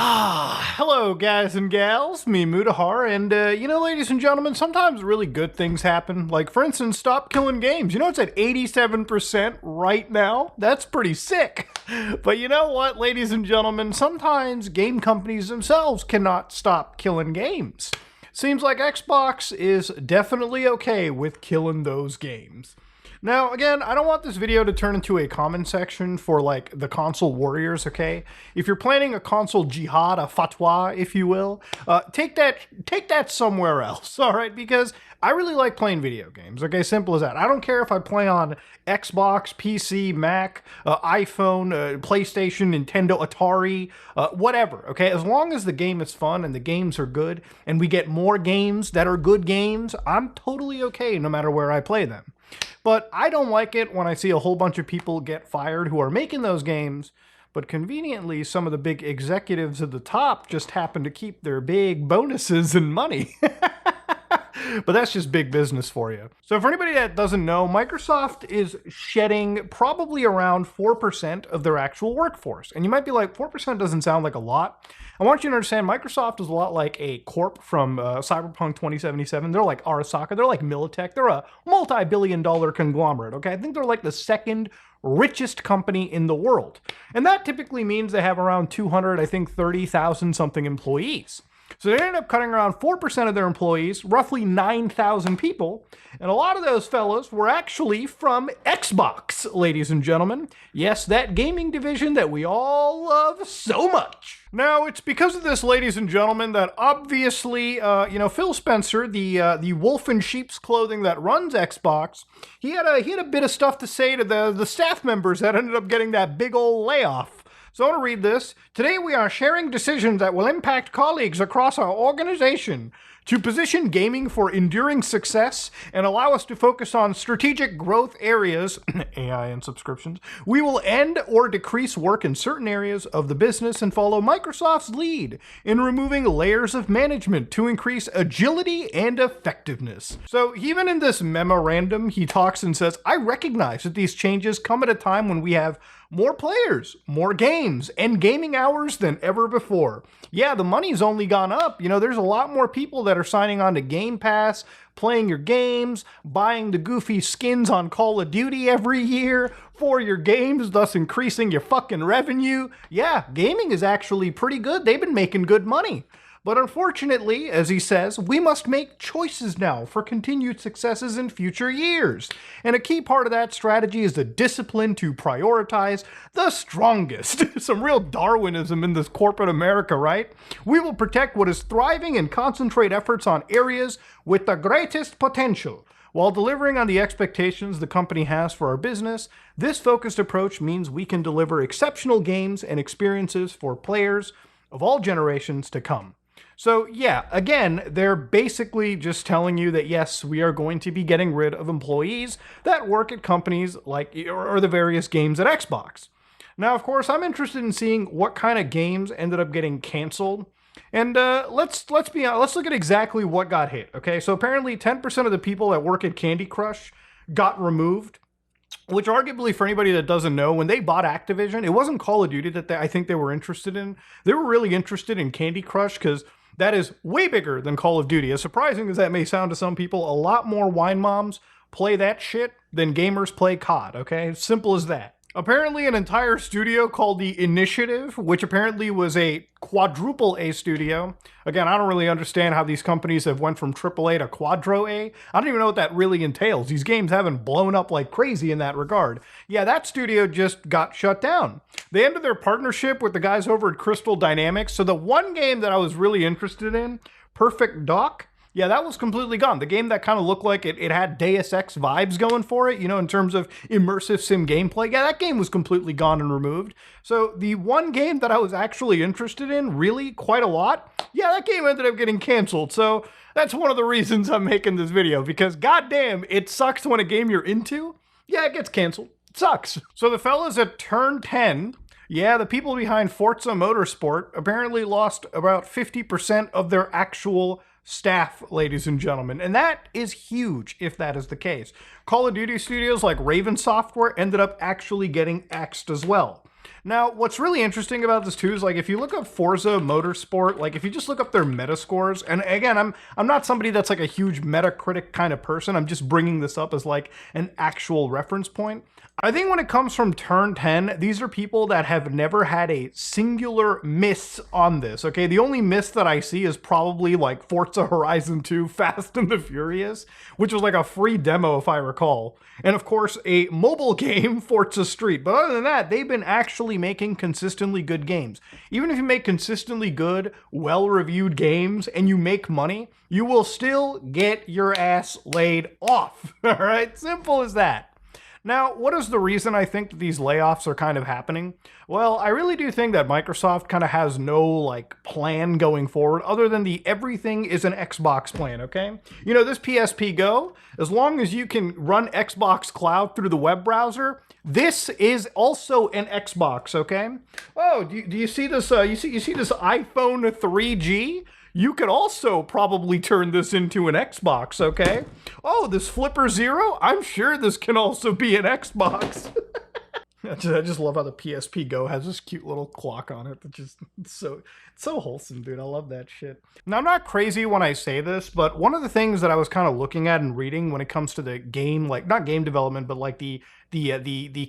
Hello guys and gals, me Mutahar, and ladies and gentlemen, sometimes really good things happen. Like, for instance, stop killing games. You know, it's at 87% right now. That's pretty sick. But you know what, ladies and gentlemen, sometimes game companies themselves cannot stop killing games. Seems like Xbox is definitely okay with killing those games. Now, again, I don't want this video to turn into a comment section for, like, the console warriors, okay? If you're planning a console jihad, a fatwa, if you will, take that somewhere else, all right? Because I really like playing video games, okay? Simple as that. I don't care if I play on Xbox, PC, Mac, iPhone, PlayStation, Nintendo, Atari, whatever, okay? As long as the game is fun and the games are good and we get more games that are good games, I'm totally okay no matter where I play them. But I don't like it when I see a whole bunch of people get fired who are making those games, but conveniently some of the big executives at the top just happen to keep their big bonuses and money. But that's just big business for you. So for anybody that doesn't know, Microsoft is shedding probably around 4% of their actual workforce. And you might be like, 4% doesn't sound like a lot. I want you to understand, Microsoft is a lot like a corp from Cyberpunk 2077. They're like Arasaka. They're like Militech. They're a multi-billion-dollar conglomerate, okay? I think they're like the second richest company in the world. And that typically means they have around 30,000 something employees. So they ended up cutting around 4% of their employees, roughly 9,000 people, and a lot of those fellows were actually from Xbox, ladies and gentlemen. Yes, that gaming division that we all love so much. Now, it's because of this, ladies and gentlemen, that obviously, Phil Spencer, the wolf in sheep's clothing that runs Xbox, he had a bit of stuff to say to the staff members that ended up getting that big old layoff. So I want to read this. Today we are sharing decisions that will impact colleagues across our organization to position gaming for enduring success and allow us to focus on strategic growth areas, AI and subscriptions. We will end or decrease work in certain areas of the business and follow Microsoft's lead in removing layers of management to increase agility and effectiveness. So even in this memorandum, he talks and says, I recognize that these changes come at a time when we have more players, more games, and gaming hours than ever before. Yeah, the money's only gone up. You know, there's a lot more people that are signing on to Game Pass, playing your games, buying the goofy skins on Call of Duty every year for your games, thus increasing your fucking revenue. Yeah, gaming is actually pretty good. They've been making good money. But unfortunately, as he says, we must make choices now for continued successes in future years. And a key part of that strategy is the discipline to prioritize the strongest. Some real Darwinism in this corporate America, right? We will protect what is thriving and concentrate efforts on areas with the greatest potential. While delivering on the expectations the company has for our business, this focused approach means we can deliver exceptional games and experiences for players of all generations to come. So yeah, again, they're basically just telling you that yes, we are going to be getting rid of employees that work at companies like, or the various games at Xbox. Now, of course, I'm interested in seeing what kind of games ended up getting canceled. And let's look at exactly what got hit, okay? So apparently 10% of the people that work at Candy Crush got removed. Which arguably, for anybody that doesn't know, when they bought Activision, it wasn't Call of Duty that I think they were interested in. They were really interested in Candy Crush because that is way bigger than Call of Duty. As surprising as that may sound to some people, a lot more wine moms play that shit than gamers play COD, okay? Simple as that. Apparently an entire studio called the Initiative, which apparently was a quadruple A studio. Again, I don't really understand how these companies have went from AAA to Quadro A. I don't even know what that really entails. These games haven't blown up like crazy in that regard. Yeah, that studio just got shut down. They ended their partnership with the guys over at Crystal Dynamics. So the one game that I was really interested in, Perfect Dock, yeah, that was completely gone. The game that kind of looked like it had Deus Ex vibes going for it, you know, in terms of immersive sim gameplay. Yeah, that game was completely gone and removed. So the one game that I was actually interested in, really quite a lot, yeah, that game ended up getting canceled. So that's one of the reasons I'm making this video, because goddamn, it sucks when a game you're into, yeah, it gets canceled. It sucks. So the fellas at Turn 10, yeah, the people behind Forza Motorsport apparently lost about 50% of their actual staff, ladies and gentlemen. And that is huge if that is the case. Call of Duty studios like Raven Software ended up actually getting axed as well. Now, what's really interesting about this too is like if you look up Forza Motorsport, like if you just look up their meta scores, and again, I'm not somebody that's like a huge Metacritic kind of person. I'm just bringing this up as like an actual reference point. I think when it comes from turn 10, these are people that have never had a singular miss on this, okay? The only miss that I see is probably like Forza Horizon 2 Fast and the Furious, which was like a free demo if I recall. And of course, a mobile game, Forza Street. But other than that, they've been actually making consistently good games. Even if you make consistently good, well-reviewed games and you make money, you will still get your ass laid off, all right? Simple as that. Now, what is the reason I think that these layoffs are kind of happening? Well, I really do think that Microsoft kind of has no like plan going forward other than the everything is an Xbox plan, okay? You know, this PSP Go, as long as you can run Xbox Cloud through the web browser, this is also an Xbox, okay? Oh, do you see this? You see this iPhone 3G? You could also probably turn this into an Xbox, okay? Oh, this Flipper Zero? I'm sure this can also be an Xbox. I just love how the PSP Go has this cute little clock on it that just it's so wholesome, dude. I love that shit. Now, I'm not crazy when I say this, but one of the things that I was kind of looking at and reading when it comes to the game, like not game development, but like the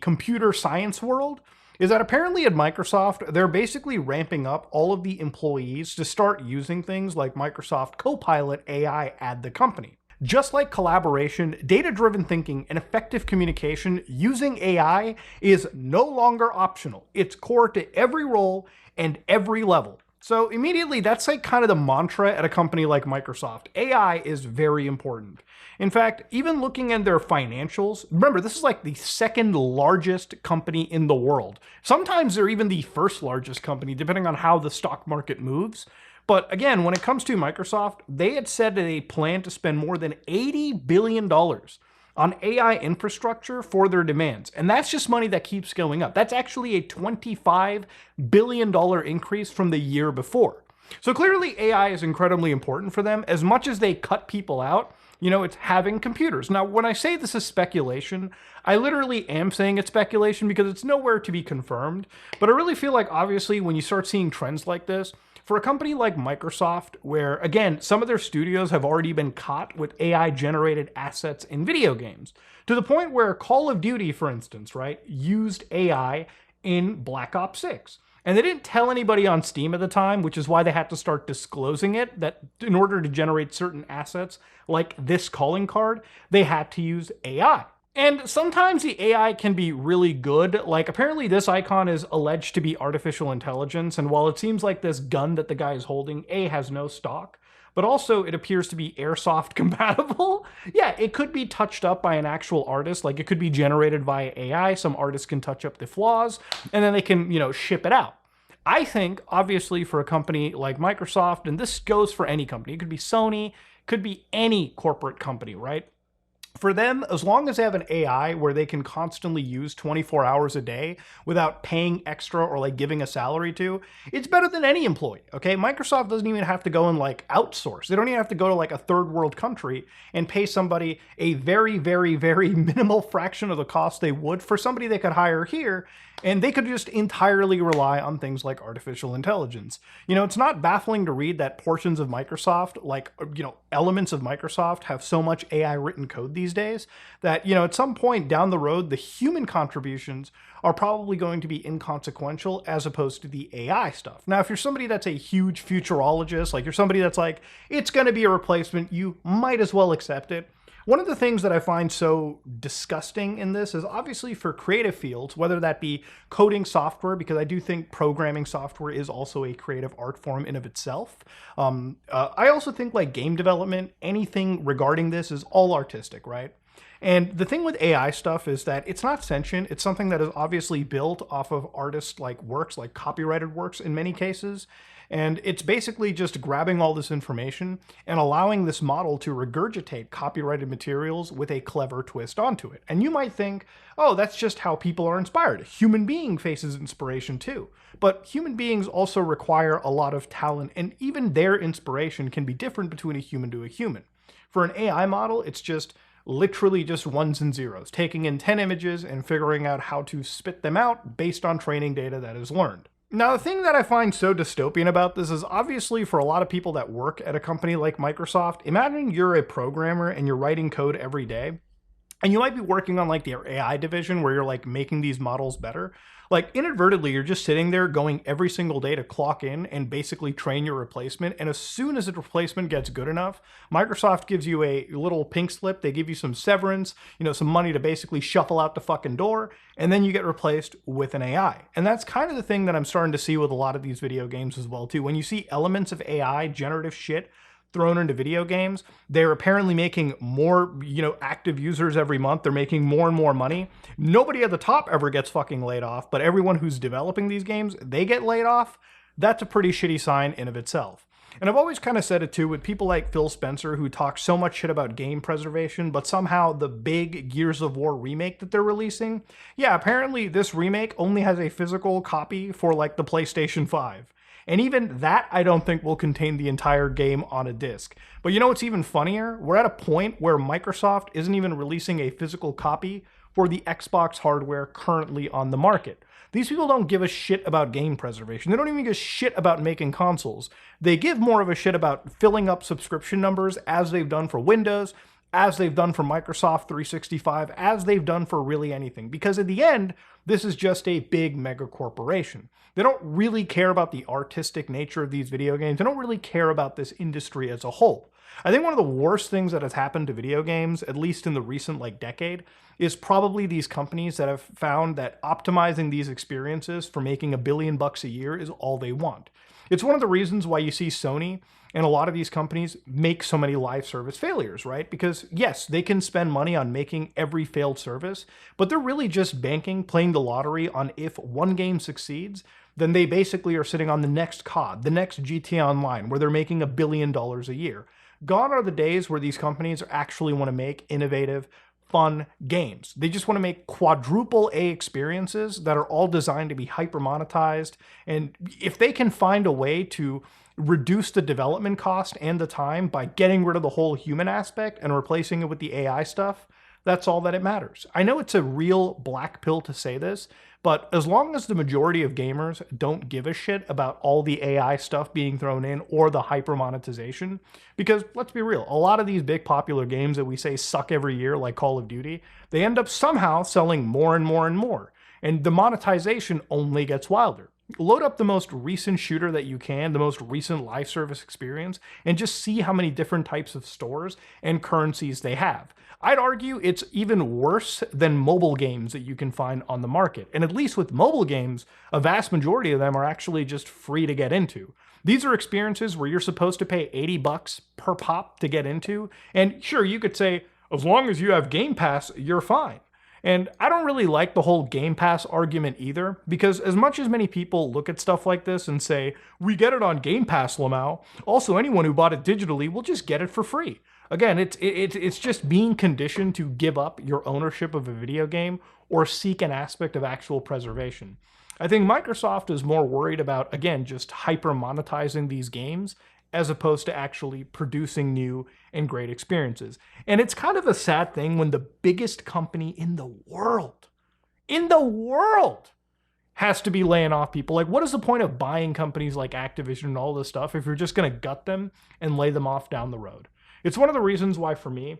computer science world, is that apparently at Microsoft, they're basically ramping up all of the employees to start using things like Microsoft Copilot AI at the company. Just like collaboration, data-driven thinking, and effective communication, using AI is no longer optional. It's core to every role and every level. So immediately, that's like kind of the mantra at a company like Microsoft. AI is very important. In fact, even looking at their financials, remember, this is like the second largest company in the world. Sometimes they're even the first largest company, depending on how the stock market moves. But again, when it comes to Microsoft, they had said that they plan to spend more than $80 billion on AI infrastructure for their demands. And that's just money that keeps going up. That's actually a $25 billion increase from the year before. So clearly AI is incredibly important for them. As much as they cut people out, you know, it's having computers. Now, when I say this is speculation, I literally am saying it's speculation because it's nowhere to be confirmed. But I really feel like, obviously, when you start seeing trends like this, for a company like Microsoft, where, again, some of their studios have already been caught with AI-generated assets in video games, to the point where Call of Duty, for instance, right, used AI in Black Ops 6. And they didn't tell anybody on Steam at the time, which is why they had to start disclosing it, that in order to generate certain assets, like this calling card, they had to use AI. And sometimes the AI can be really good. Like, apparently this icon is alleged to be artificial intelligence, and while it seems like this gun that the guy is holding, has no stock, but also it appears to be airsoft compatible. Yeah, it could be touched up by an actual artist, like it could be generated via AI, some artists can touch up the flaws, and then they can, you know, ship it out. I think, obviously, for a company like Microsoft, and this goes for any company, it could be Sony, could be any corporate company, right? For them, as long as they have an AI where they can constantly use 24 hours a day without paying extra or like giving a salary to, it's better than any employee, okay? Microsoft doesn't even have to go and like outsource. They don't even have to go to like a third world country and pay somebody a very, very, very minimal fraction of the cost they would for somebody they could hire here, and they could just entirely rely on things like artificial intelligence. You know, it's not baffling to read that portions of Microsoft, like, you know, elements of Microsoft have so much AI written code these days that, you know, at some point down the road, the human contributions are probably going to be inconsequential as opposed to the AI stuff. Now, if you're somebody that's a huge futurologist, like you're somebody that's like, it's going to be a replacement, you might as well accept it. One of the things that I find so disgusting in this is obviously for creative fields, whether that be coding software, because I do think programming software is also a creative art form in of itself. I also think like game development, anything regarding this is all artistic, right? And the thing with AI stuff is that it's not sentient. It's something that is obviously built off of artists like works, like copyrighted works in many cases. And it's basically just grabbing all this information and allowing this model to regurgitate copyrighted materials with a clever twist onto it. And you might think, oh, that's just how people are inspired. A human being faces inspiration too. But human beings also require a lot of talent, and even their inspiration can be different between a human to a human. For an AI model, it's just literally just ones and zeros, taking in 10 images and figuring out how to spit them out based on training data that is learned. Now, the thing that I find so dystopian about this is obviously for a lot of people that work at a company like Microsoft, imagine you're a programmer and you're writing code every day. And you might be working on like the AI division where you're like making these models better. Like inadvertently, you're just sitting there going every single day to clock in and basically train your replacement. And as soon as the replacement gets good enough, Microsoft gives you a little pink slip. They give you some severance, some money to basically shuffle out the fucking door. And then you get replaced with an AI. And that's kind of the thing that I'm starting to see with a lot of these video games as well too. When you see elements of AI, generative shit, thrown into video games, they're apparently making more, active users every month. They're making more and more money. Nobody at the top ever gets fucking laid off, but everyone who's developing these games, they get laid off. That's a pretty shitty sign in of itself. And I've always kind of said it too with people like Phil Spencer who talk so much shit about game preservation, but somehow the big Gears of War remake that they're releasing, yeah, apparently this remake only has a physical copy for like the PlayStation 5. And even that, I don't think will contain the entire game on a disc. But you know what's even funnier? We're at a point where Microsoft isn't even releasing a physical copy for the Xbox hardware currently on the market. These people don't give a shit about game preservation. They don't even give a shit about making consoles. They give more of a shit about filling up subscription numbers as they've done for Windows, as they've done for Microsoft 365, as they've done for really anything. Because at the end, this is just a big mega corporation. They don't really care about the artistic nature of these video games. They don't really care about this industry as a whole. I think one of the worst things that has happened to video games, at least in the recent decade, is probably these companies that have found that optimizing these experiences for making $1 billion a year is all they want. It's one of the reasons why you see Sony and a lot of these companies make so many live service failures, right? Because yes, they can spend money on making every failed service, but they're really just banking, playing the lottery on if one game succeeds, then they basically are sitting on the next COD, the next GTA Online, where they're making $1 billion a year. Gone are the days where these companies actually want to make innovative, fun games. They just want to make quadruple A experiences that are all designed to be hyper monetized. And if they can find a way to reduce the development cost and the time by getting rid of the whole human aspect and replacing it with the AI stuff, that's all that it matters. I know it's a real black pill to say this, but as long as the majority of gamers don't give a shit about all the AI stuff being thrown in or the hyper monetization, because let's be real, a lot of these big popular games that we say suck every year, like Call of Duty, they end up somehow selling more and more and more. And the monetization only gets wilder. Load up the most recent shooter that you can, the most recent live service experience, and just see how many different types of stores and currencies they have. I'd argue it's even worse than mobile games that you can find on the market. And at least with mobile games, a vast majority of them are actually just free to get into. These are experiences where you're supposed to pay $80 per pop to get into. And sure, you could say, as long as you have Game Pass, you're fine. And I don't really like the whole Game Pass argument either, because as much as many people look at stuff like this and say, we get it on Game Pass, Lamau, also anyone who bought it digitally will just get it for free. Again, it's just being conditioned to give up your ownership of a video game or seek an aspect of actual preservation. I think Microsoft is more worried about, again, just hyper monetizing these games as opposed to actually producing new and great experiences. And it's kind of a sad thing when the biggest company in the world, has to be laying off people. Like, what is the point of buying companies like Activision and all this stuff if you're just going to gut them and lay them off down the road? It's one of the reasons why, for me,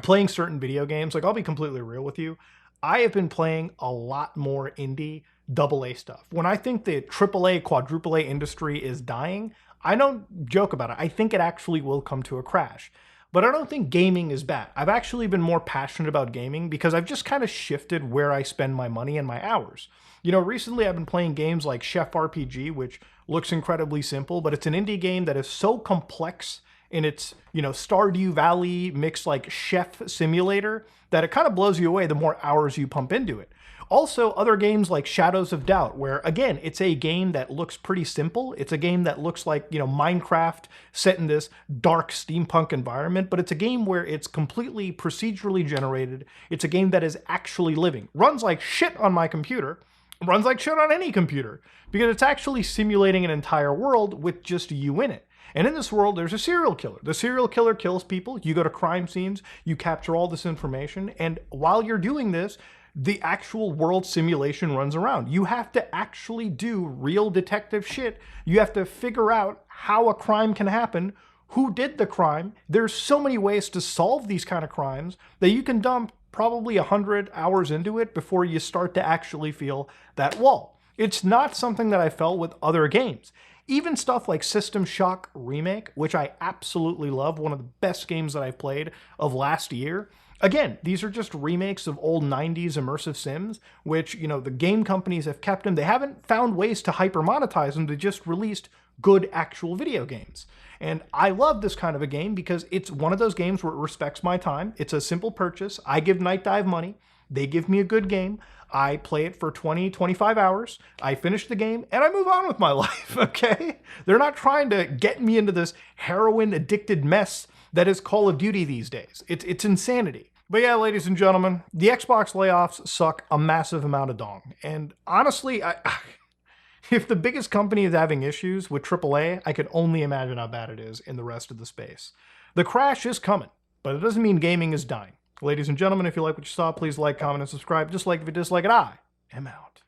playing certain video games, like I'll be completely real with you, I have been playing a lot more indie AA stuff. When I think the AAA, quadruple A industry is dying, I don't joke about it. I think it actually will come to a crash. But I don't think gaming is bad. I've actually been more passionate about gaming because I've just kind of shifted where I spend my money and my hours. Recently I've been playing games like Chef RPG, which looks incredibly simple, but it's an indie game that is so complex in its, Stardew Valley mixed like chef simulator that it kind of blows you away the more hours you pump into it. Also, other games like Shadows of Doubt, where again, it's a game that looks pretty simple. It's a game that looks like, Minecraft set in this dark steampunk environment, but it's a game where it's completely procedurally generated. It's a game that is actually living. Runs like shit on my computer, runs like shit on any computer, because it's actually simulating an entire world with just you in it. And in this world, there's a serial killer. The serial killer kills people. You go to crime scenes, you capture all this information, and while you're doing this, the actual world simulation runs around. You have to actually do real detective shit. You have to figure out how a crime can happen, who did the crime. There's so many ways to solve these kind of crimes that you can dump probably 100 hours into it before you start to actually feel that wall. It's not something that I felt with other games. Even stuff like System Shock Remake, which I absolutely love, one of the best games that I've played of last year. Again, these are just remakes of old 90s immersive sims, which, the game companies have kept them. They haven't found ways to hyper monetize them. They just released good actual video games. And I love this kind of a game because it's one of those games where it respects my time. It's a simple purchase. I give Night Dive money. They give me a good game. I play it for 20, 25 hours. I finish the game and I move on with my life, okay? They're not trying to get me into this heroin addicted mess that is Call of Duty these days. It's insanity. But yeah, ladies and gentlemen, the Xbox layoffs suck a massive amount of dong. And honestly, if the biggest company is having issues with AAA, I could only imagine how bad it is in the rest of the space. The crash is coming, but it doesn't mean gaming is dying. Ladies and gentlemen, if you like what you saw, please like, comment, and subscribe. Just like if you dislike it, I am out.